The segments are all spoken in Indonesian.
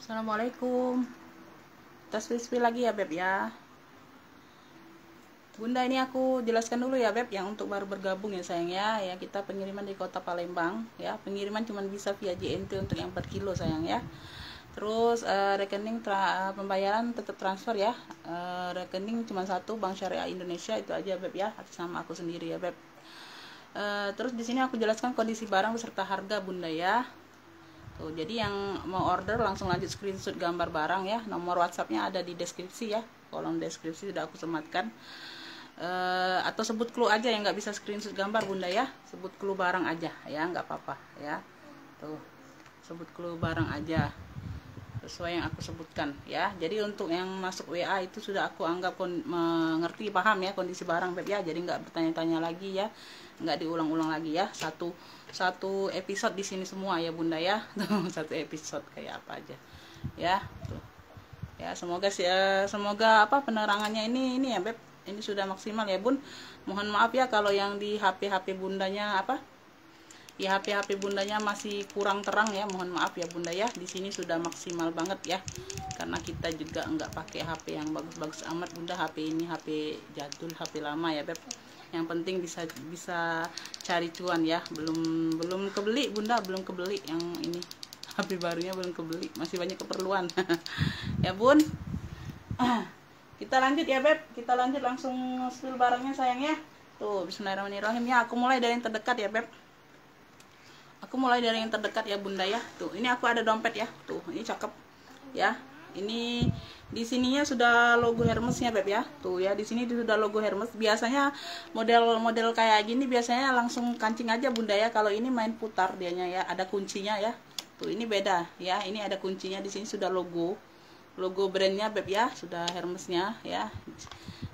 Assalamualaikum. Kita spill lagi ya Beb ya. Bunda, ini aku jelaskan dulu ya Beb, yang untuk baru bergabung ya sayang ya. Ya, kita pengiriman di kota Palembang ya. Pengiriman cuma bisa via JNT untuk yang per kilo sayang ya. Terus rekening pembayaran tetap transfer ya. Rekening cuma satu, Bank Syariah Indonesia, itu aja Beb ya, atas nama aku sendiri ya Beb. Terus di sini aku jelaskan kondisi barang beserta harga Bunda ya. Tuh, jadi yang mau order langsung lanjut screenshot gambar barang ya. Nomor WhatsAppnya ada di deskripsi ya. Kolom deskripsi sudah aku sematkan. Atau sebut clue aja, yang nggak bisa screenshot gambar Bunda ya. Sebut clue barang aja ya, nggak apa-apa ya. Tuh, sebut clue barang aja sesuai yang aku sebutkan ya. Jadi untuk yang masuk WA itu sudah aku anggap mengerti, paham ya kondisi barang Beb ya. Jadi nggak bertanya-tanya lagi ya, nggak diulang-ulang lagi ya. Satu episode di sini semua ya Bunda ya. Satu episode kayak apa aja ya. Tuh ya, semoga apa penerangannya ini ya Beb, ini sudah maksimal ya Bun. Mohon maaf ya kalau yang di HP Bundanya apa, di HP Bundanya masih kurang terang ya, mohon maaf ya Bunda ya. Di sini sudah maksimal banget ya, karena kita juga nggak pakai HP yang bagus-bagus amat Bunda. HP ini HP jadul, HP lama ya Beb. Yang penting bisa cari cuan ya. Belum kebeli Bunda, belum kebeli yang ini. HP barunya belum kebeli, masih banyak keperluan. Ya Bun. Kita lanjut ya Beb, kita lanjut langsung spill barangnya sayang ya. Tuh, bismillahirrahmanirrahim ya. Aku mulai dari yang terdekat ya Beb. Aku mulai dari yang terdekat ya Bunda ya. Tuh, ini aku ada dompet ya. Tuh, ini cakep ya. Ini di sininya sudah logo Hermesnya Beb ya. Tuh ya, di sini sudah logo Hermes. Biasanya model kayak gini biasanya langsung kancing aja Bunda ya. Kalau ini main putar dianya ya, ada kuncinya ya. Tuh, ini beda ya. Ini ada kuncinya, di sini sudah logo brandnya Beb ya, sudah Hermesnya ya.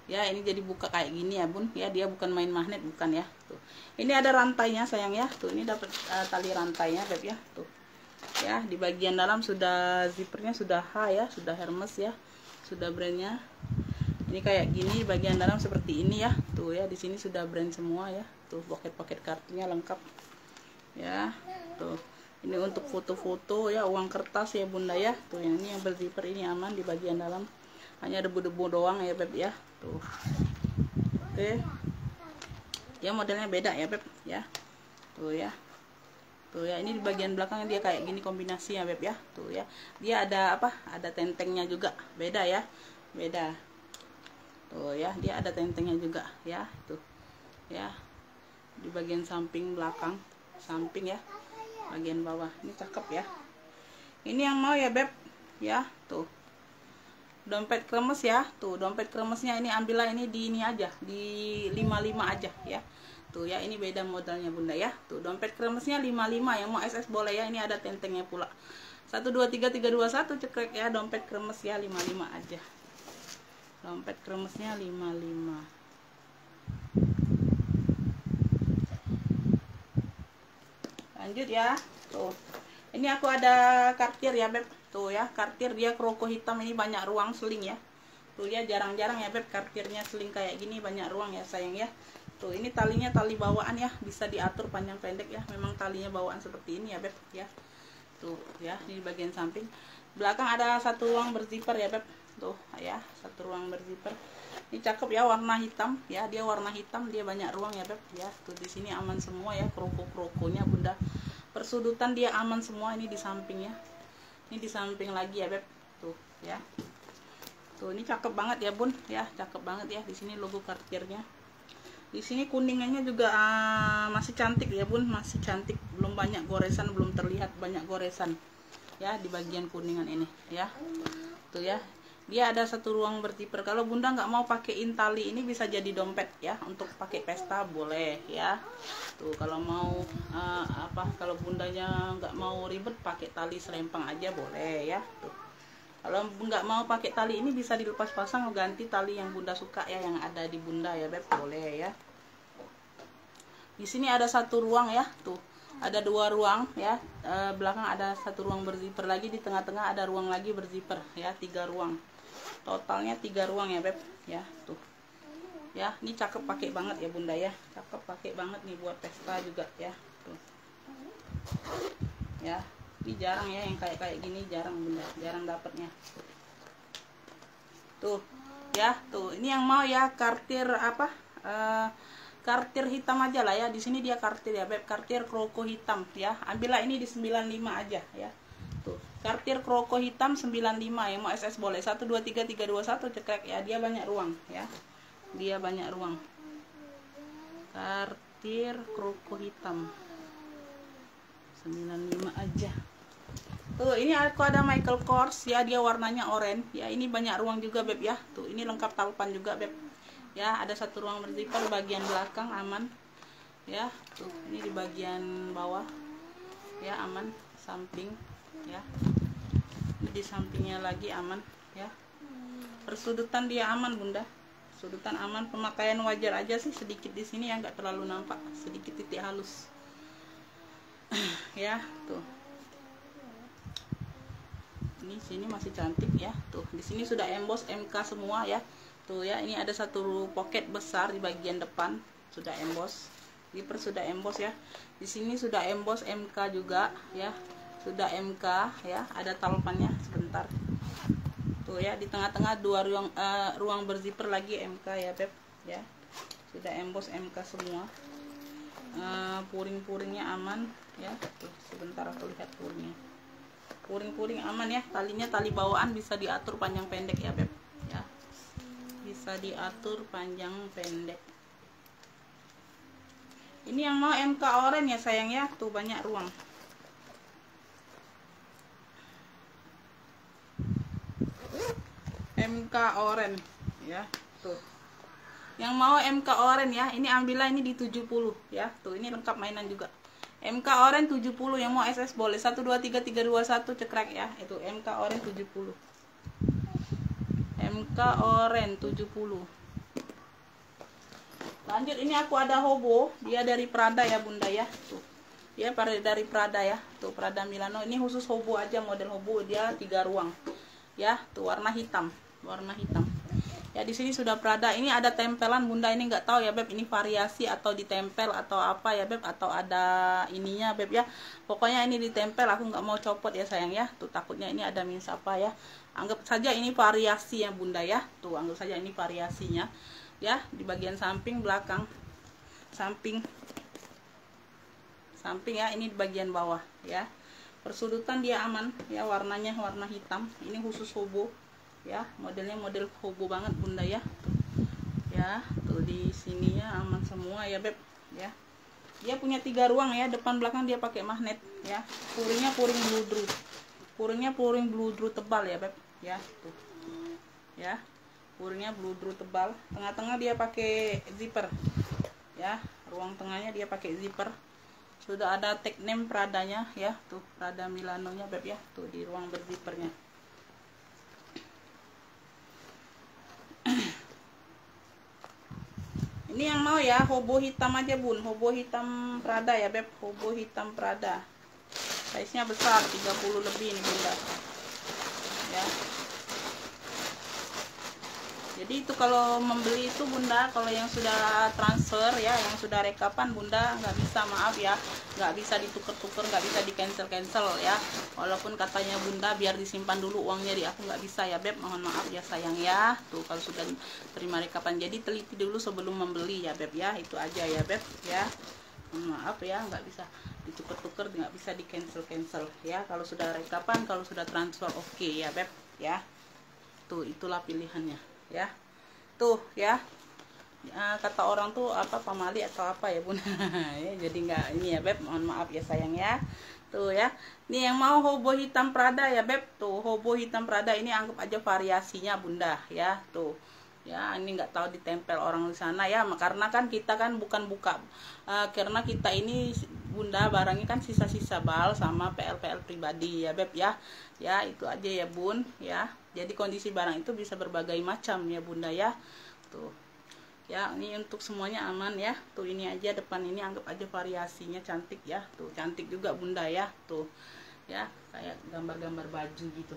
Ya, ini jadi buka kayak gini ya Bun ya. Dia bukan main magnet, bukan ya. Tuh, ini ada rantainya sayang ya. Tuh, ini dapat tali rantainya Beb ya. Tuh ya, di bagian dalam sudah zippernya sudah ya, sudah Hermes ya, sudah brandnya. Ini kayak gini, bagian dalam seperti ini ya. Tuh ya, di sini sudah brand semua ya. Tuh, pocket kartunya lengkap ya. Tuh, ini untuk foto-foto ya, uang kertas ya Bunda ya. Tuh, yang ini yang berzipper ini aman, di bagian dalam hanya debu-debu doang ya Beb ya. Tuh, oke ya, modelnya beda ya Beb ya. Tuh ya. Tuh ya, ini di bagian belakang dia kayak gini kombinasi ya Beb ya. Tuh ya, dia ada apa, ada tentengnya juga, beda ya, beda. Tuh ya, dia ada tentengnya juga ya. Tuh ya, di bagian samping belakang, samping ya, bagian bawah. Ini cakep ya. Ini yang mau ya Beb ya. Tuh, dompet kremes ya. Tuh, dompet kremesnya ini ambillah ini di ini aja, di 55 aja ya. Tuh ya, ini beda modelnya Bunda ya. Tuh, dompet kremesnya 55, yang mau SS boleh ya. Ini ada tentengnya pula. 1 2 3 3 2 1 cekrek ya, dompet kremes ya 55 aja. Dompet kremesnya 55. Lanjut ya. Tuh, ini aku ada kartir ya Beb. Tuh ya, kartir dia kroko hitam, ini banyak ruang seling ya. Tuh ya, jarang-jarang ya Beb kartirnya seling kayak gini, banyak ruang ya sayang ya. Tuh, ini talinya tali bawaan ya, bisa diatur panjang pendek ya. Memang talinya bawaan seperti ini ya Beb ya. Tuh ya, di bagian samping. Belakang ada satu ruang berzipper ya Beb. Tuh ya, satu ruang berzipper. Ini cakep ya, warna hitam ya. Dia warna hitam, dia banyak ruang ya Beb ya. Tuh, di sini aman semua ya, kroko-krokonya Bunda. Persudutan dia aman semua. Ini di samping ya. Ini di samping lagi ya Beb. Tuh ya. Tuh, ini cakep banget ya Bun ya, cakep banget ya. Di sini logo kartirnya. Di sini kuningannya juga masih cantik ya Bun, masih cantik, belum banyak goresan, belum terlihat banyak goresan ya di bagian kuningan ini ya. Tuh ya, dia ada satu ruang berzipper. Kalau Bunda nggak mau pakein tali ini, bisa jadi dompet ya, untuk pakai pesta boleh ya. Tuh, kalau mau kalau Bundanya nggak mau ribet, pakai tali selempang aja boleh ya. Tuh, kalau nggak mau pakai tali ini, bisa dilepas pasang, ganti tali yang Bunda suka ya, yang ada di Bunda ya Beb, boleh ya. Di sini ada satu ruang ya. Tuh, ada dua ruang ya. Belakang ada satu ruang berzipper lagi, di tengah-tengah ada ruang lagi berzipper ya, 3 ruang. Totalnya 3 ruang ya Beb ya. Tuh ya, ini cakep pakai banget ya Bunda ya. Cakep pakai banget nih buat pesta juga ya. Tuh ya. Ini jarang ya, yang kayak gini jarang bunda, jarang dapatnya. Tuh ya, tuh ini yang mau ya kartir apa, kartir hitam aja lah ya. Di sini dia kartir ya beb, kartir kroko hitam ya. Ambillah ini di 95 aja ya. Tuh, kartir kroko hitam 95, yang mau SS boleh. 1 2 3 3 2 1 cekrek ya. Dia banyak ruang ya. Dia banyak ruang. Kartir kroko hitam 95 aja. Tuh, ini aku ada Michael Kors ya, dia warnanya oranye ya. Ini banyak ruang juga beb ya. Tuh, ini lengkap taupan juga beb. Ya, ada satu ruang berzipper bagian belakang aman. Ya, tuh, ini di bagian bawah. Ya, aman, samping ya. Ini di sampingnya lagi aman ya. Persudutan dia aman bunda. Sudutan aman, pemakaian wajar aja sih, sedikit di sini yang nggak terlalu nampak, sedikit titik halus. Ya, tuh. Ini sini masih cantik ya. Tuh, di sini sudah emboss MK semua ya. Tuh ya, ini ada satu pocket besar di bagian depan, sudah emboss. Zipper sudah emboss ya. Di sini sudah emboss MK juga ya. Sudah MK ya, ada taupannya sebentar. Tuh ya, di tengah-tengah dua ruang berzipper lagi MK ya beb ya. Sudah emboss MK semua. Puring-puringnya aman ya. Tuh, sebentar aku lihat puringnya. Puring-puring aman ya. Talinya tali bawaan bisa diatur panjang pendek ya beb ya. Bisa diatur panjang pendek. Ini yang mau MK orange ya sayang ya. Tuh, banyak ruang. MK orange ya. Tuh, yang mau MK orange ya, ini ambillah ini di 70 ya. Tuh, ini lengkap mainan juga. MK orange 70, yang mau SS boleh. 1 2 3 3 2 1 cekrek ya. Itu MK orange 70. MK orange 70. Lanjut, ini aku ada hobo, dia dari Prada ya bunda ya. Tuh, dia dari Prada ya. Tuh, Prada Milano. Ini khusus hobo aja, model hobo, dia 3 ruang ya. Tuh, warna hitam, warna hitam ya. Di sini sudah Prada. Ini ada tempelan bunda, ini nggak tahu ya beb, ini variasi atau ditempel atau apa ya beb, atau ada ininya beb ya. Pokoknya ini ditempel, aku nggak mau copot ya sayang ya. Tuh, takutnya ini ada minus apa ya. Anggap saja ini variasi ya bunda ya. Tuh, anggap saja ini variasinya ya. Di bagian samping, belakang, samping ya. Ini di bagian bawah ya. Persudutan dia aman ya, warnanya warna hitam. Ini khusus hobo ya, modelnya model hobo banget bunda ya. Tuh, ya, tuh di sininya aman semua ya beb ya. Dia punya 3 ruang ya, depan belakang dia pakai magnet ya. Puringnya puring bludru. Puringnya puring bludru tebal ya beb ya. Tuh ya, puringnya bludru tebal. Tengah-tengah dia pakai zipper ya. Ruang tengahnya dia pakai zipper. Sudah ada tag name Pradanya ya. Tuh, Prada Milano-nya beb ya. Tuh, di ruang berzippernya. Ini yang mau ya, hobo hitam aja bun, hobo hitam Prada ya beb, hobo hitam Prada. Size nya besar, 30 lebih nih bunda ya. Jadi itu kalau membeli itu bunda, kalau yang sudah transfer ya, yang sudah rekapan bunda nggak bisa, maaf ya, nggak bisa ditukar-tukar, nggak bisa di cancel ya. Walaupun katanya bunda biar disimpan dulu uangnya, di aku nggak bisa ya beb, mohon maaf ya sayang ya. Tuh, kalau sudah terima rekapan, jadi teliti dulu sebelum membeli ya beb ya. Itu aja ya beb ya, mohon maaf ya, nggak bisa ditukar-tukar, nggak bisa di cancel ya. Kalau sudah rekapan, kalau sudah transfer oke ya beb ya. Tuh, itulah pilihannya ya. Tuh ya, kata orang tuh apa, pamali atau apa ya bun. Ya, jadi nggak ini ya beb, mohon maaf ya sayang ya. Tuh ya, ini yang mau hobo hitam Prada ya beb. Tuh, hobo hitam Prada ini anggap aja variasinya bunda ya. Tuh ya, ini nggak tahu ditempel orang di sana ya, karena kan kita kan bukan buka, karena kita ini bunda barangnya kan sisa-sisa bal sama PL pribadi ya beb ya. Ya, itu aja ya bun ya. Jadi kondisi barang itu bisa berbagai macam ya bunda ya. Tuh ya, ini untuk semuanya aman ya. Tuh, ini aja depan ini anggap aja variasinya, cantik ya. Tuh, cantik juga bunda ya. Tuh ya, kayak gambar-gambar baju gitu.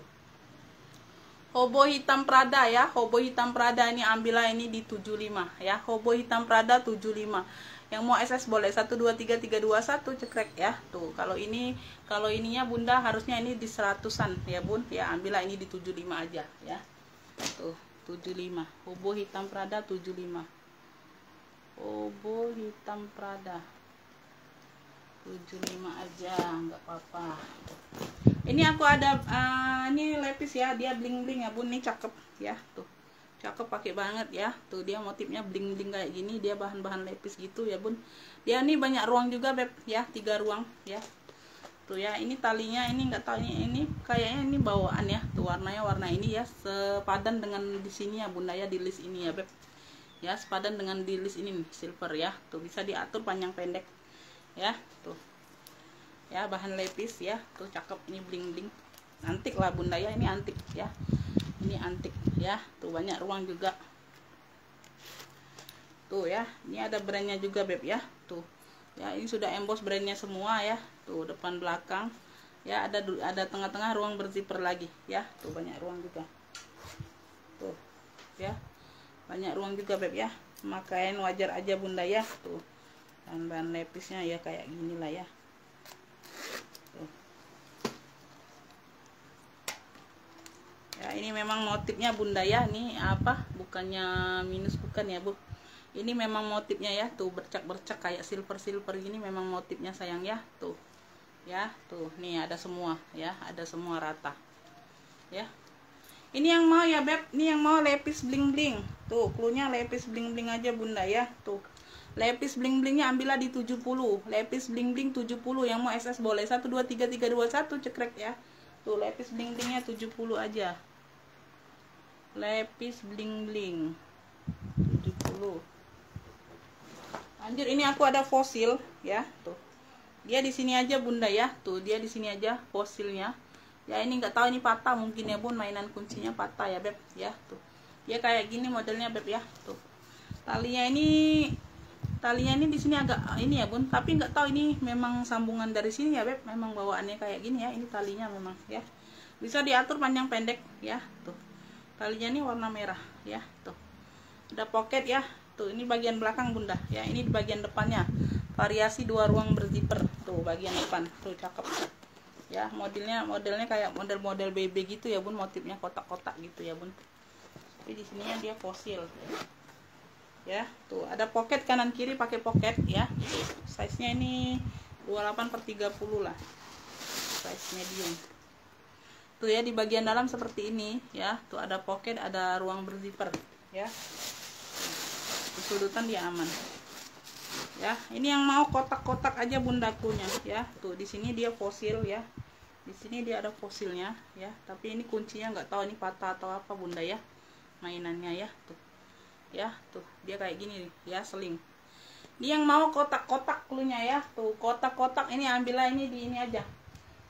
Hobo hitam Prada ya, hobo hitam Prada ini ambillah ini di 75 ya. Hobo hitam Prada 75. Yang mau SS boleh 123321 cekrek ya. Tuh, kalau ininya Bunda harusnya ini di 100-an ya Bun. Ya, ambillah ini di 75 aja ya. Tuh, 75. Obo hitam Prada 75. Obo hitam Prada 75 aja, nggak apa-apa. Ini aku ada ini lepis ya, dia bling-bling ya Bun, ini cakep ya. Tuh. Cakep, pakai banget ya. Tuh dia motifnya bling-bling kayak gini, dia bahan-bahan lepis gitu ya Bun. Dia ini banyak ruang juga Beb ya, 3 ruang ya. Tuh ya, ini talinya ini nggak tahu ini kayaknya ini bawaan ya. Tuh warnanya warna ini ya, sepadan dengan di sini ya Bunda ya, di list ini ya Beb. Ya, sepadan dengan di list ini nih, silver ya. Tuh bisa diatur panjang pendek. Ya, tuh. Ya, bahan lepis ya. Tuh cakep, ini bling-bling. Antik lah Bunda ya, ini antik ya. Ini antik ya, tuh banyak ruang juga. Tuh ya, ini ada brandnya juga Beb ya. Tuh ya, ini sudah emboss brandnya semua ya. Tuh depan belakang ya, ada tengah-tengah ruang berzipper lagi ya. Tuh banyak ruang juga. Tuh ya, banyak ruang juga Beb ya. Makain wajar aja Bunda ya. Tuh bahan lepisnya ya kayak gini lah ya. Tuh. Ya, ini memang motifnya Bunda ya. Ini apa? Bukannya minus, bukan ya Bu. Ini memang motifnya ya. Tuh bercak-bercak kayak silver-silver gini memang motifnya sayang ya. Tuh. Ya, tuh. Nih ada semua ya, ada semua rata. Ya. Ini yang mau ya Beb, ini yang mau lepis bling-bling. Tuh, cluenya lepis bling-bling aja Bunda ya. Tuh. Lepis bling-blingnya ambillah di 70. Lepis bling-bling 70, yang mau SS boleh 123321 cekrek ya. Tuh lepis bling-blingnya 70 aja. Lepis bling-bling 70. Lanjut, ini aku ada fosil ya. Tuh. Dia di sini aja Bunda ya. Tuh, dia di sini aja fosilnya. Ya, ini nggak tahu ini patah mungkin ya Bun, mainan kuncinya patah ya Beb ya. Tuh. Dia kayak gini modelnya Beb ya. Tuh. Talinya ini di sini agak ini ya Bun, tapi nggak tahu ini memang sambungan dari sini ya Beb. Memang bawaannya kayak gini ya. Ini talinya memang ya. Bisa diatur panjang pendek ya. Tuh. Talinya ini warna merah ya. Tuh. Ada pocket ya. Tuh, ini bagian belakang Bunda ya. Ini di bagian depannya. Variasi 2 ruang berzipper. Tuh bagian depan. Tuh cakep. Ya, modelnya kayak model-model BB gitu ya Bun, motifnya kotak-kotak gitu ya Bun. Tapi di sininya dia fosil. Ya, tuh ada pocket kanan kiri, pakai pocket ya. Size-nya ini 28/30 lah. Size medium. Tuh ya, di bagian dalam seperti ini ya. Tuh ada pocket, ada ruang berzipper ya. Kesudutan dia aman. Ya, ini yang mau kotak-kotak aja bundakunya ya. Tuh di sini dia fosil ya. Di sini dia ada fosilnya ya. Tapi ini kuncinya nggak tahu ini patah atau apa Bunda ya. Mainannya ya. Tuh. Ya, tuh dia kayak gini nih ya, seling. Ini yang mau kotak-kotak klunya ya. Tuh, kotak-kotak ini ambillah ini di ini aja.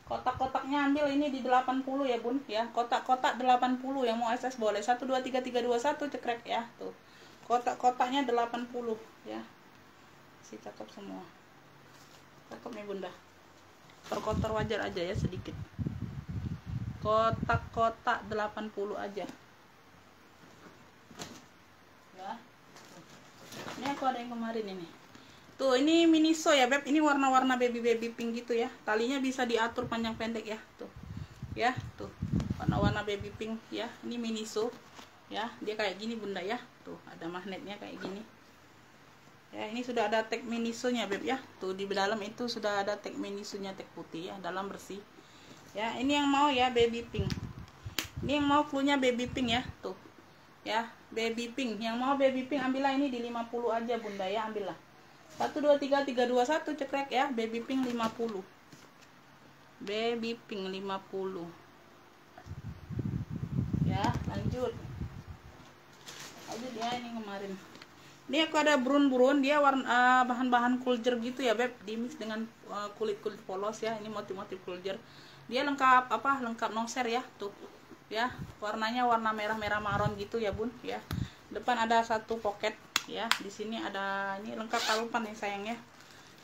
Kotak-kotaknya ambil ini di 80 ya Bun ya. Kotak-kotak 80, yang mau SS boleh 123321 cekrek ya. Tuh. Kotak-kotaknya 80 ya. Si cakep semua. Cakep nih Bunda. Perkotor wajar aja ya sedikit. Kotak-kotak 80 aja. Ya. Ini aku ada yang kemarin ini. Tuh, ini Miniso ya Beb. Ini warna-warna baby pink gitu ya. Talinya bisa diatur panjang pendek ya. Tuh. Ya, tuh. Warna-warna baby pink ya. Ini Miniso. Ya, dia kayak gini Bunda ya. Tuh, ada magnetnya kayak gini. Ya, ini sudah ada tag Miniso-nya Beb ya. Tuh di dalam itu sudah ada tag Miniso-nya, tag putih ya, dalam bersih. Ya, ini yang mau ya baby pink. Ini yang mau cluenya baby pink ya. Tuh. Ya, baby pink. Yang mau baby pink ambillah ini di 50 aja Bunda ya, ambillah. 123321 cekrek ya, baby pink 50. Baby pink 50. Ya, lanjut. Lanjut ya, ini kemarin. Ini aku ada burun-burun, dia warna bahan-bahan kuljer gitu ya Beb, dimix dengan kulit-kulit polos ya. Ini motif-motif kuljer. Dia lengkap apa? Lengkap nongser ya, tuh. Ya, warnanya warna merah-merah maron gitu ya Bun ya. Depan ada satu pocket ya. Di sini ada ini lengkap talpan ya sayang ya.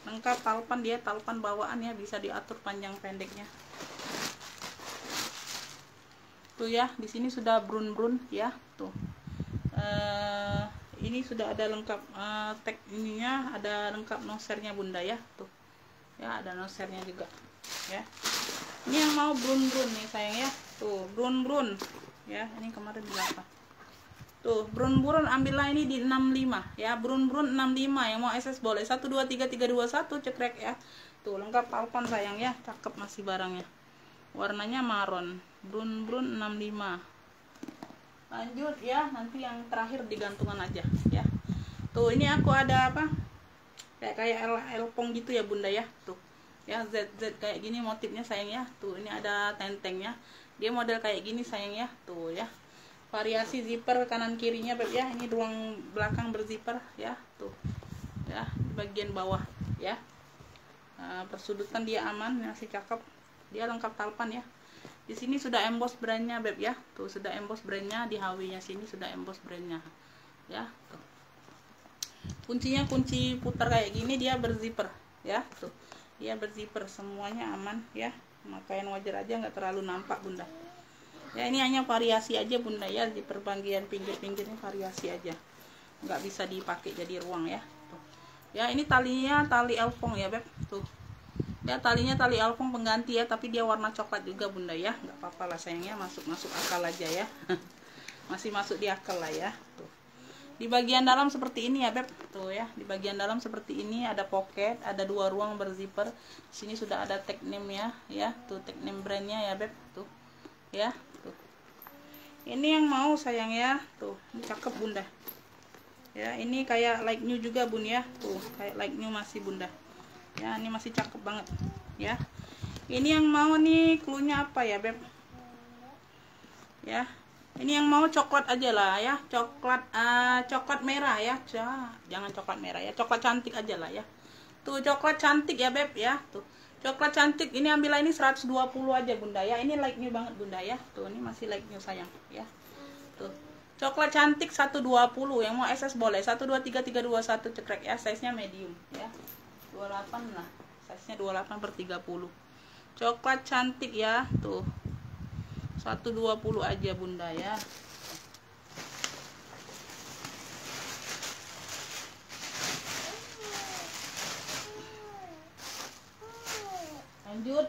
Lengkap talpan, dia talpan bawaan ya, bisa diatur panjang pendeknya. Tuh ya, di sini sudah brun-brun ya, tuh. ini sudah ada lengkap tag ininya, ada lengkap nosernya bunda ya, tuh ya, ada nosernya juga ya. Ini yang mau brun-brun nih sayang ya, tuh brun-brun ya, ini kemarin berapa tuh, brun-brun ambillah ini di 65 ya, brun-brun 65, yang mau SS boleh 123321 cekrek ya, tuh lengkap talpan sayang ya, cakep masih barangnya, warnanya maron, brun-brun 65. Lanjut ya, nanti yang terakhir di gantungan aja ya. Tuh ini aku ada apa, kayak elpong gitu ya bunda ya, tuh ya, ZZ kayak gini motifnya sayang ya, tuh ini ada tentengnya, dia model kayak gini sayang ya, tuh ya, variasi zipper kanan kirinya beb ya, ini ruang belakang berzipper ya, tuh ya, di bagian bawah ya. Persudutan dia aman, masih cakep, dia lengkap talpan ya. Di sini sudah emboss brandnya beb ya, tuh sudah emboss brandnya, di HW nya sini sudah emboss brandnya ya, tuh. Kuncinya kunci putar kayak gini, dia berzipper ya, tuh dia berzipper, semuanya aman ya, makanya wajar aja nggak terlalu nampak bunda ya. Ini hanya variasi aja bunda ya, di bagian pinggir-pinggirnya variasi aja, nggak bisa dipakai jadi ruang ya, tuh ya. Ini talinya tali elfong ya beb, tuh ya, talinya tali elfong pengganti ya, tapi dia warna coklat juga bunda ya, nggak apa-apa lah sayangnya, masuk akal aja ya. Masih masuk di akal lah ya, tuh. Di bagian dalam seperti ini ya beb, tuh ya, di bagian dalam seperti ini ada pocket, ada 2 ruang berzipper. Sini sudah ada tag name ya, tuh tag name brandnya ya beb, tuh ya, tuh. Ini yang mau sayang ya, tuh ini cakep bunda ya, ini kayak like new juga bun ya, tuh kayak like new masih bunda ya, ini masih cakep banget ya. Ini yang mau nih cluenya apa ya beb ya, ini yang mau coklat aja lah ya, coklat merah ya, jangan coklat merah ya, coklat cantik aja lah ya, tuh coklat cantik ya beb ya, tuh coklat cantik. Ini ambillah ini 120 aja bunda ya, ini like new banget bunda ya, tuh ini masih like new sayang ya, tuh coklat cantik 120, yang mau SS boleh 123321 cekrek ya, size nya medium ya, 28 lah, size nya 28/30, coklat cantik ya, tuh 120 aja bunda ya. Lanjut.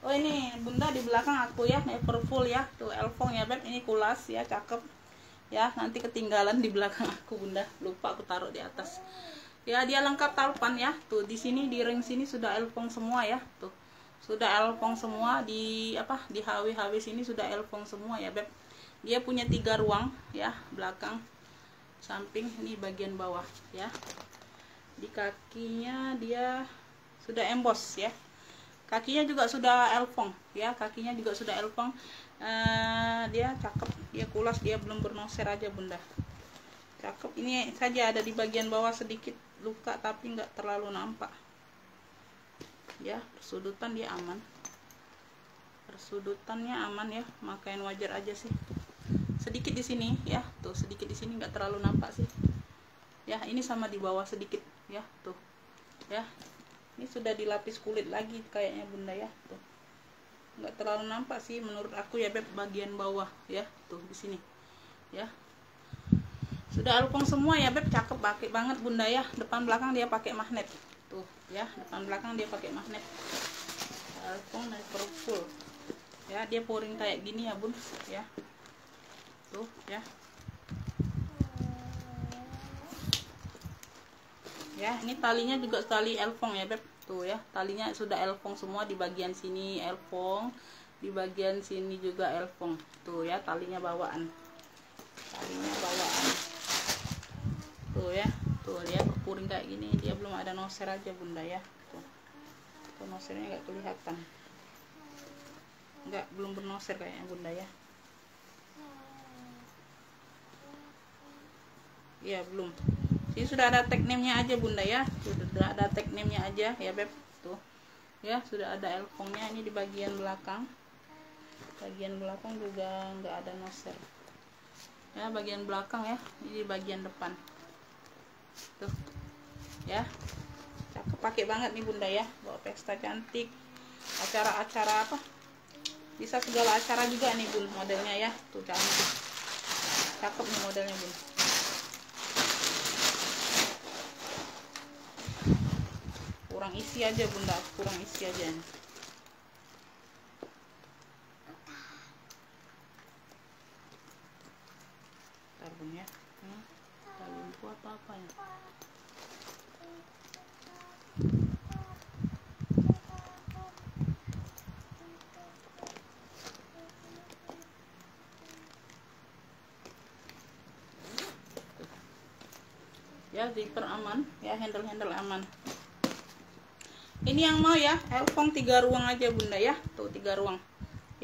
Oh ini bunda di belakang aku ya, Neverfull ya, tuh elfong ya beb, ini kulas ya, cakep ya, nanti ketinggalan di belakang aku bunda, lupa aku taruh di atas ya. Dia lengkap talpan ya, tuh di sini di ring sini sudah elfong semua ya, tuh sudah elfong semua, di apa, di HW sini sudah elfong semua ya beb. Dia punya 3 ruang ya, belakang, samping, ini bagian bawah ya. Di kakinya dia sudah emboss ya, kakinya juga sudah elfong ya, kakinya juga sudah elfong. Dia cakep, dia kulas, dia belum bernoser aja bunda, cakep. Ini saja ada di bagian bawah sedikit luka, tapi nggak terlalu nampak ya. Persudutan dia aman, persudutannya aman ya, makanya wajar aja sih. Sedikit di sini ya, tuh sedikit di sini, nggak terlalu nampak sih ya. Ini sama di bawah sedikit ya, tuh ya. Ini sudah dilapis kulit lagi kayaknya bunda ya, tuh nggak terlalu nampak sih menurut aku ya beb, bagian bawah ya, tuh di sini ya. Sudah elfong semua ya beb, cakep, pakai banget bunda ya. Depan belakang dia pakai magnet tuh ya, depan belakang dia pakai magnet. Elfong Neverfull ya, dia pouring kayak gini ya bun ya, tuh ya. Ya, ini talinya juga tali elfong ya beb, tuh ya, talinya sudah elfong semua, di bagian sini elfong, di bagian sini juga elfong, tuh ya, talinya bawaan, tuh ya, tuh dia berpuring kayak gini, dia belum ada noser aja bunda ya, tuh nosernya nggak kelihatan, belum bernoser kayaknya bunda ya. Iya belum. Ini sudah ada tag name-nya aja bunda ya, sudah ada tag name-nya aja ya beb, tuh ya, sudah ada elfongnya. Ini di bagian belakang juga nggak ada noser ya, bagian belakang ya, ini di bagian depan tuh ya, cakep, pakai banget nih bunda ya, bawa pesta cantik, acara-acara apa, bisa segala acara juga nih bun modelnya ya, tuh cantik, cakep nih modelnya bun kurang isi aja bunda, kurang isi aja nih. Ntar bun ya, tali empu apa ya. Ya, zipper aman ya, handle aman. Ini yang mau ya, Elfong 3 ruang aja bunda ya, tuh 3 ruang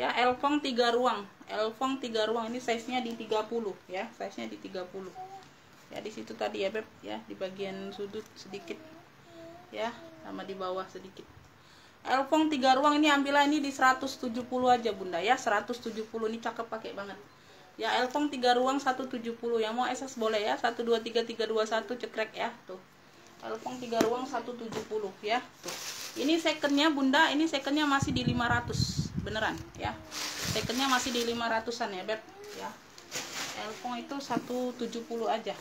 ya, Elfong 3 ruang, Elfong 3 ruang. Ini size nya di 30 ya, size nya di 30 ya. Di situ tadi ya beb ya, di bagian sudut sedikit ya, sama di bawah sedikit. Elfong 3 ruang ini ambillah ini di 170 aja bunda ya, 170. Ini cakep, pakai banget ya. Elfong 3 ruang 170, yang mau SS boleh ya, 123 321 cekrek ya. Tuh Elfong 3 ruang 170 ya. Tuh ini secondnya bunda, ini secondnya masih di 500 beneran ya, secondnya masih di 500an ya beb ya. Elfong itu 170 aja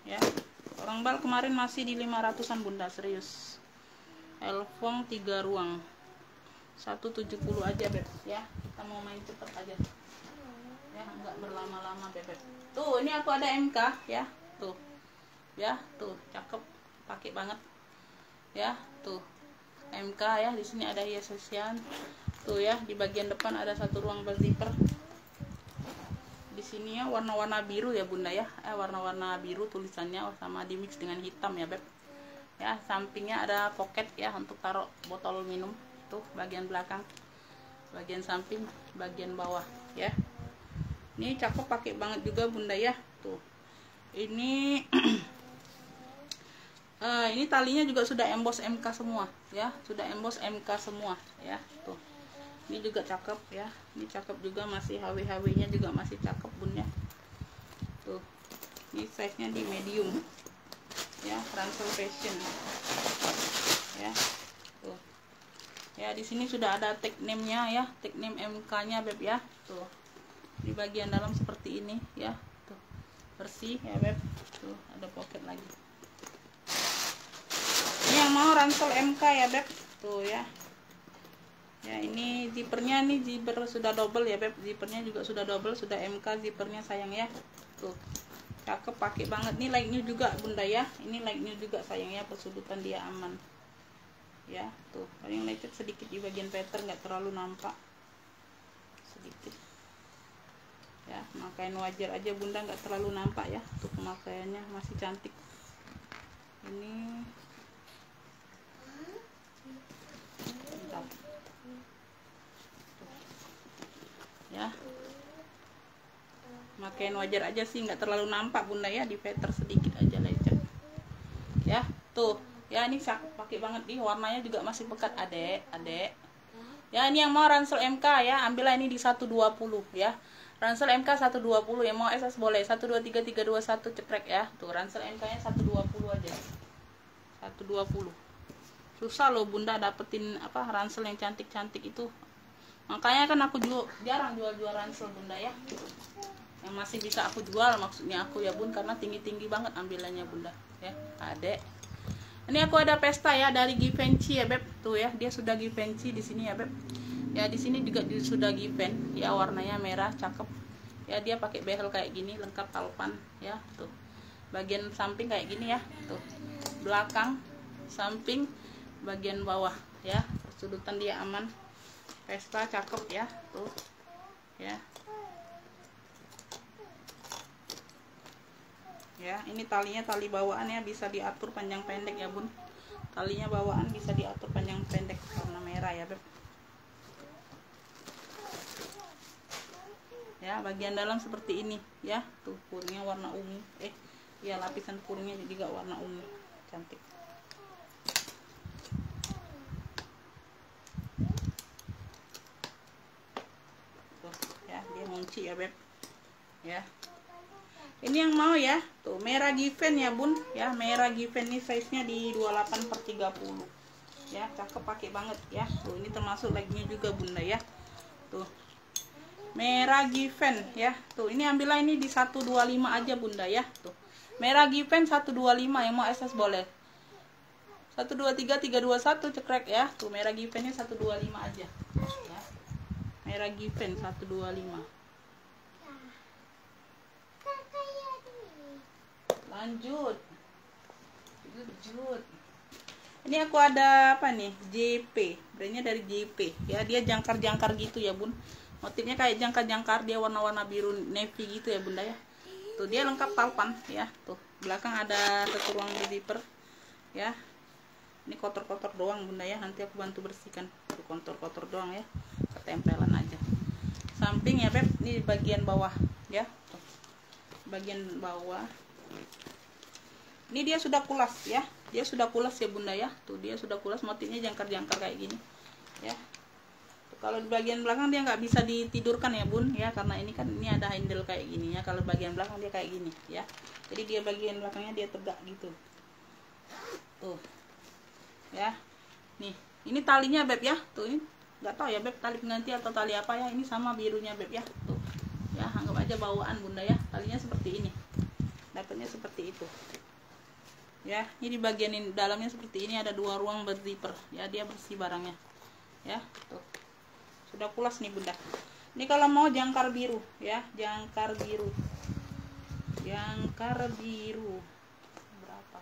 ya. Orang bal kemarin masih di 500an bunda, serius. Elfong 3 ruang 170 aja beb ya, kita mau main cepet aja ya, nggak berlama-lama bebek. Tuh ini aku ada MK ya, tuh ya, tuh cakep, pakai banget ya. Tuh MK ya, di sini ada hiasan tuh ya. Di bagian depan ada satu ruang berzipper. Di sini ya warna-warna biru ya bunda ya, warna-warna biru tulisannya, sama di mix dengan hitam ya beb ya. Sampingnya ada pocket ya untuk taruh botol minum. Tuh bagian belakang, bagian samping, bagian bawah ya. Ini cakep, pakai banget juga bunda ya. Tuh ini ini talinya juga sudah emboss MK semua ya, sudah emboss MK semua ya. Tuh ini juga cakep ya, ini cakep juga, masih HW nya juga masih cakep bunda. Tuh ini size nya di medium ya, Ransel Fashion ya. Tuh ya, di sini sudah ada tag name nya ya, tag name MK nya beb ya. Tuh di bagian dalam seperti ini ya, tuh bersih ya beb. Tuh ada pocket lagi. Ini yang mau ransel MK ya beb, tuh ya. Ya ini zippernya, nih zipper sudah double ya beb, zippernya juga sudah double, sudah MK zippernya sayang ya. Tuh cakep, pakai banget. Nih like new juga bunda ya, ini like new juga sayang ya, persudutan dia aman ya. Tuh paling lecet sedikit di bagian pattern, nggak terlalu nampak, sedikit ya, pemakaian wajar aja bunda, nggak terlalu nampak ya. Tuh pemakaiannya masih cantik. Ini bentar. Ya, pemakaian wajar aja sih, nggak terlalu nampak bunda ya, di veter sedikit aja lecet ya. Tuh ya, ini pakai banget nih, warnanya juga masih pekat adek ya. Ini yang mau ransel MK ya, ambillah ini di 120 ya. Ransel MK 120, yang mau SS boleh 123 321 cekrek ya. Tuh ransel MK nya 120 aja, 120. Susah loh bunda dapetin apa ransel yang cantik-cantik itu, makanya kan aku jarang jual ransel bunda ya. Yang masih bisa aku jual maksudnya aku ya bun, karena tinggi-tinggi banget ambilannya bunda ya adek. Ini aku ada pesta ya dari Givenchy ya beb. Tuh ya, dia sudah Givenchy di sini ya beb ya. Di sini juga sudah Given ya, warnanya merah cakep ya. Dia pakai behel kayak gini, lengkap kalpan ya. Tuh bagian samping kayak gini ya, tuh belakang, samping, bagian bawah ya, persudutan dia aman. Pesta cakep ya. Tuh ya ya. Ini talinya tali bawaan ya, bisa diatur panjang pendek ya bun. Talinya bawaan bisa diatur panjang pendek, warna merah ya beb ya. Bagian dalam seperti ini ya. Tuh puringnya warna ungu, ya lapisan puringnya juga warna ungu, cantik. Tuh ya, dia munci ya beb ya. Ini yang mau ya, tuh merah Given ya bun ya, merah Given nih size nya di 28/30 ya, cakep, pakai banget ya. Tuh ini termasuk like-nya juga bunda ya. Tuh merah Given ya. Tuh ini ambillah ini di 125 aja bunda ya. Tuh merah Given 125, yang mau SS boleh 123321 cekrek ya. Tuh merah givennya 125 aja ya. Merah given 125. Lanjut. Ini aku ada apa nih? JP. Brandnya dari JP ya. Dia jangkar-jangkar gitu ya bun. Motifnya kayak jangkar-jangkar, dia warna-warna biru navy gitu ya bunda ya. Tuh dia lengkap talpan ya. Tuh belakang ada satu ruang zipper ya. Ini kotor-kotor doang bunda ya, nanti aku bantu bersihkan. Tuh kotor-kotor doang ya, ketempelan aja. Samping ya beb, ini bagian bawah ya. Tuh. Bagian bawah ini dia sudah kulas ya, dia sudah kulas ya bunda ya. Tuh dia sudah kulas, motifnya jangkar-jangkar kayak gini ya. Kalau di bagian belakang dia nggak bisa ditidurkan ya bun ya, karena ini kan ini ada handle kayak gini ya. Kalau bagian belakang dia kayak gini ya, jadi dia bagian belakangnya dia tegak gitu tuh ya. Nih ini talinya beb ya. Tuh ini nggak tahu ya beb, tali pengganti atau tali apa ya, ini sama birunya beb ya. Tuh ya, anggap aja bawaan bunda ya. Talinya seperti ini, dapatnya seperti itu ya. Ini di bagian ini, dalamnya seperti ini, ada dua ruang berzipper ya. Dia bersih barangnya ya. Tuh sudah pulas nih bunda. Ini kalau mau jangkar biru ya, jangkar biru berapa?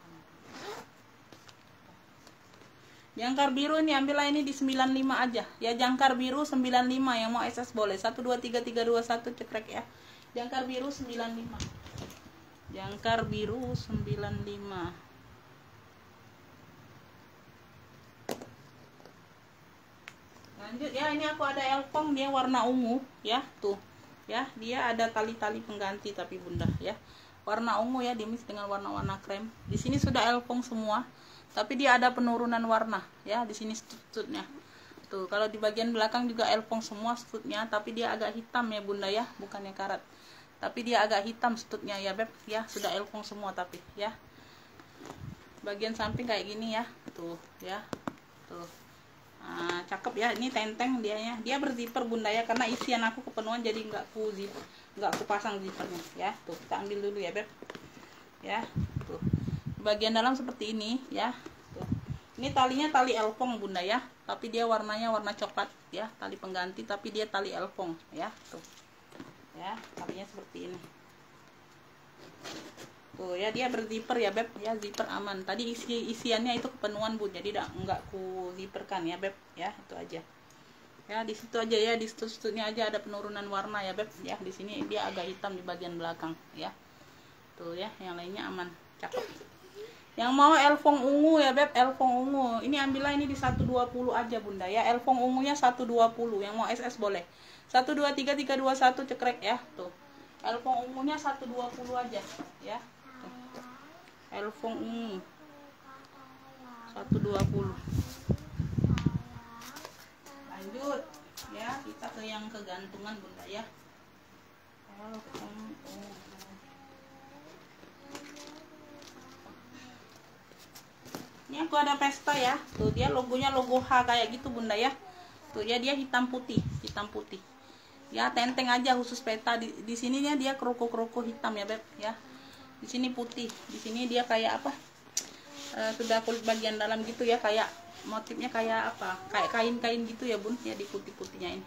Jangkar biru ini ambillah ini di 95 aja ya. Jangkar biru 95, yang mau SS boleh 123321 cekrek ya. Jangkar biru 95, jangkar biru 95. Lanjut ya, ini aku ada elfong, dia warna ungu ya. Tuh ya, dia ada tali-tali pengganti tapi bunda ya, warna ungu ya, dimis dengan warna-warna krem. Di sini sudah elfong semua, tapi dia ada penurunan warna ya. Di sini stutnya tuh. Kalau di bagian belakang juga elfong semua stutnya, tapi dia agak hitam ya bunda ya, bukannya karat, tapi dia agak hitam stutnya ya beb ya. Sudah elfong semua tapi ya. Bagian samping kayak gini ya. Tuh ya, tuh. Nah, cakep ya. Ini tenteng dianya, dia berzipper bunda ya, karena isian aku kepenuhan jadi nggak aku pasang zippernya ya. Tuh kita ambil dulu ya beb ya. Tuh bagian dalam seperti ini ya. Tuh ini talinya tali elfong bunda ya, tapi dia warnanya warna coklat ya. Tali pengganti tapi dia tali elfong ya. Tuh ya, talinya seperti ini tuh ya. Dia berzipper ya beb ya, zipper aman. Tadi isiannya itu kepenuhan bu, jadi nggak ku zipperkan ya beb ya. Itu aja ya, di situ aja ya, di stutnya aja ada penurunan warna ya beb ya. Di sini dia agak hitam di bagian belakang ya. Tuh ya, yang lainnya aman, cakep. Yang mau elfong ungu ya beb, elfong ungu ini ambillah ini di 120 aja bunda ya. Elfong ungunya 120, yang mau SS boleh 123321 cekrek ya. Tuh elfong ungunya 120 aja ya. Elfong ungu 120. Lanjut ya, kita ke yang kegantungan bunda ya. Elfong ungu. Ini aku ada pesta ya. Tuh dia logonya logo H kayak gitu bunda ya. Tuh ya, dia hitam putih ya. Tenteng aja khusus peta. Di sininya dia kroko-kroko hitam ya beb ya. Di sini putih, di sini dia kayak apa, sudah kulit bagian dalam gitu ya, kayak motifnya kayak apa, kayak kain-kain gitu ya bun ya, di putih-putihnya ini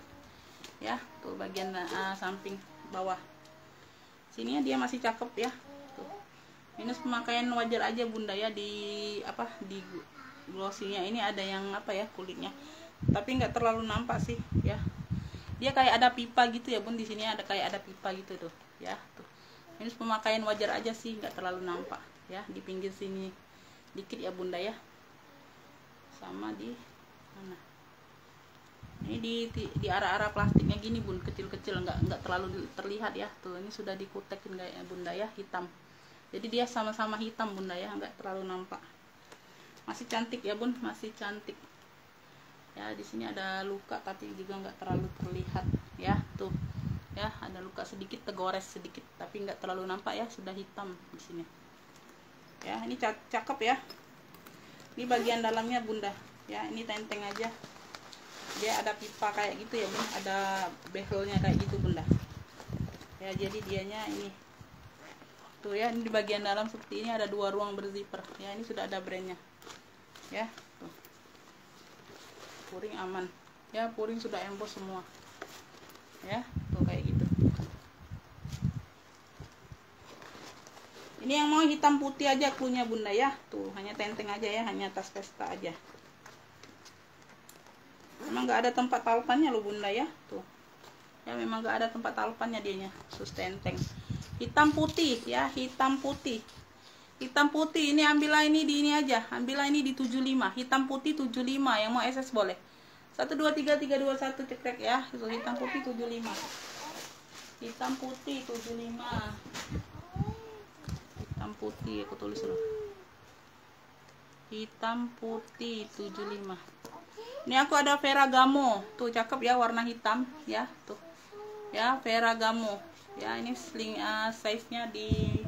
ya. Tuh bagian samping bawah sininya dia masih cakep ya. Tuh minus pemakaian wajar aja bunda ya. Di apa, di glossinya ini ada yang apa ya, kulitnya, tapi nggak terlalu nampak sih ya. Dia kayak ada pipa gitu ya bun, di sini ada kayak ada pipa gitu tuh ya. Tuh minus pemakaian wajar aja sih, nggak terlalu nampak ya. Di pinggir sini dikit ya bunda ya, sama di mana ini di arah-arah plastiknya gini bun, kecil-kecil, nggak terlalu terlihat ya. Tuh ini sudah dikutekin kayak bunda ya, hitam, jadi dia sama-sama hitam bunda ya, nggak terlalu nampak. Masih cantik ya bun, masih cantik ya. Di sini ada luka tapi juga nggak terlalu terlihat ya. Tuh ya, ada luka sedikit, tegores sedikit, tapi nggak terlalu nampak ya, sudah hitam di sini ya. Ini cakep ya. Ini bagian dalamnya bunda ya, ini tenteng aja, dia ada pipa kayak gitu ya bun, ada bezelnya kayak gitu bunda ya. Jadi dianya ini tuh ya, ini di bagian dalam seperti ini ada dua ruang berzipper ya. Ini sudah ada brandnya ya. Tuh. Puring aman ya, puring sudah emboss semua ya, tuh kayak gitu. Ini yang mau hitam putih aja cluenya bunda ya, tuh hanya tenteng aja ya, hanya tas pesta aja. Memang nggak ada tempat taupannya loh bunda ya, tuh ya, memang nggak ada tempat taupannya dianya, sus tenteng. Hitam putih ya, hitam putih. Hitam putih ini ambillah ini di ini aja, ambillah ini di 75, hitam putih 75, yang mau SS boleh. 1 2 3 3 2 1 cekrek ya. Itu hitam putih 75. Hitam putih 75. Hitam putih aku tulis dulu. Hitam putih 75. Ini aku ada Ferragamo. Tuh cakep ya, warna hitam ya, tuh. Ya, Ferragamo. Ya, ini sling size-nya di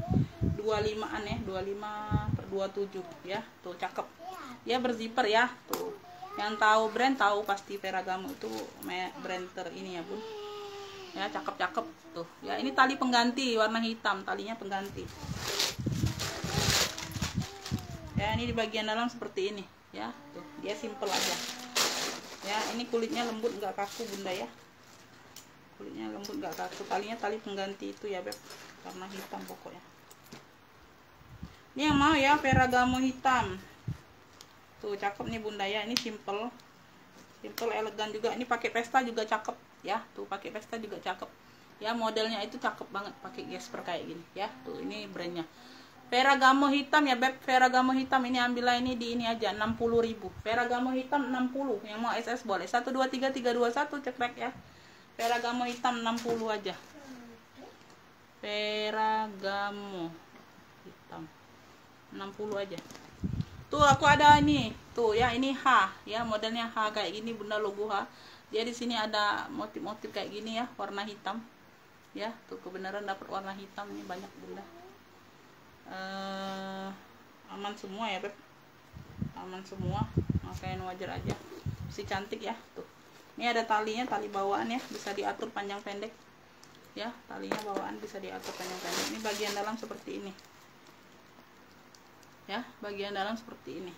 25-an ya, 25/27 ya. Tuh cakep. Ya berzipper ya, tuh. Yang tahu brand tahu pasti Ferragamo itu brand ini ya bun ya, cakep-cakep tuh ya. Ini tali pengganti warna hitam, talinya pengganti ya. Ini di bagian dalam seperti ini ya, tuh dia simple aja ya. Ini kulitnya lembut nggak kaku bunda ya, kulitnya lembut nggak kaku. Talinya tali pengganti itu ya beb, warna hitam pokoknya. Ini yang mau ya Ferragamo hitam. Tuh cakep nih bunda ya, ini simple elegan juga. Ini pakai pesta juga cakep ya, tuh pakai pesta juga cakep ya. Modelnya itu cakep banget pakai gesper kayak gini ya. Tuh ini brandnya Ferragamo hitam ya beb, Ferragamo hitam. Ini ambillah ini di ini aja 60.000. Ferragamo hitam 60, yang mau SS boleh. 1 2 3 3 2 1 cekrek ya. Ferragamo hitam 60 aja. Ferragamo hitam 60 aja. Tuh aku ada ini, tuh ya, ini H ya, modelnya H kayak gini bunda, logo H. Dia di sini ada motif-motif kayak gini ya, warna hitam ya. Tuh kebenaran dapat warna hitam nih banyak bunda. Aman semua ya beb, aman semua, makanya wajar aja, si cantik ya. Tuh ini ada talinya, tali bawaan ya, bisa diatur panjang pendek ya. Talinya bawaan bisa diatur panjang pendek. Ini bagian dalam seperti ini ya, bagian dalam seperti ini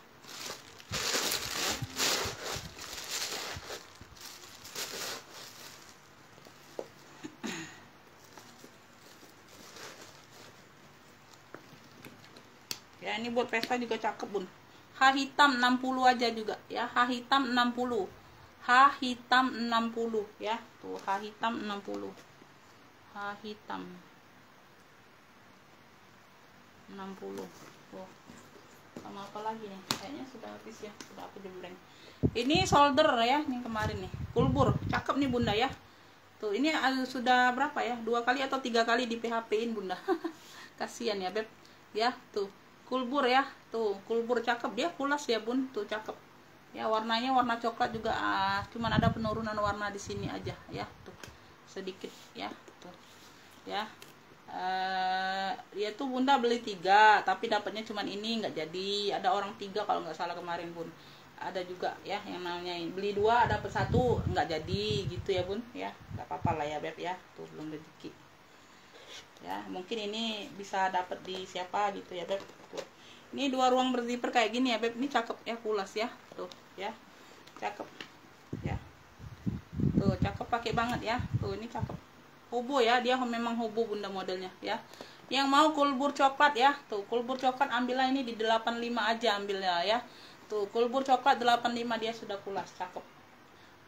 ya. Ini buat pesta juga cakep bun. H hitam 60 aja juga ya, H hitam 60, H hitam 60 ya. Tuh H hitam 60, H hitam 60. Tuh sama apa lagi nih, kayaknya sudah habis ya, sudah aku jembreng. Ini solder ya, ini kemarin nih kulbur cakep nih bunda ya. Tuh ini sudah berapa ya, 2 kali atau 3 kali di PHP-in bunda. Kasihan ya beb ya. Tuh kulbur ya, tuh kulbur cakep, dia pulas ya bun, tuh cakep ya. Warnanya warna coklat juga, cuman ada penurunan warna di sini aja ya, tuh sedikit ya. Tuh ya, dia tuh bunda beli 3 tapi dapatnya cuman ini, nggak jadi. Ada orang 3 kalau nggak salah kemarin bun. Ada juga ya yang namanya beli 2 dapat 1 nggak jadi gitu ya bun ya. Nggak apa-apa lah ya beb ya, tuh belum rezeki ya. Mungkin ini bisa dapat di siapa gitu ya beb. Tuh ini 2 ruang berzipper kayak gini ya beb, ini cakep ya, pulas ya. Tuh ya cakep ya, tuh cakep, pakai banget ya. Tuh ini cakep, hobo ya, dia memang hobo bunda modelnya ya. Yang mau kulbur coklat ya, tuh kulbur coklat ambillah ini di 85 aja ambilnya ya. Tuh kulbur coklat 85, dia sudah pulas, cakep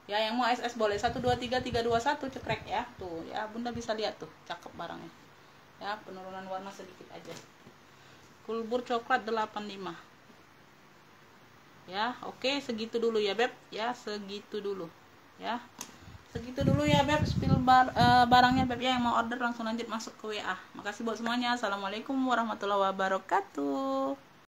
ya. Yang mau SS boleh. 1 2 3 3 2 1 cekrek ya. Tuh ya bunda bisa lihat tuh cakep barangnya ya, penurunan warna sedikit aja. Kulbur coklat 85 ya. Oke segitu dulu ya beb ya, segitu dulu ya. Segitu dulu ya beb, spill barangnya beb ya. Yang mau order langsung lanjut masuk ke WA. Makasih buat semuanya. Assalamualaikum warahmatullahi wabarakatuh.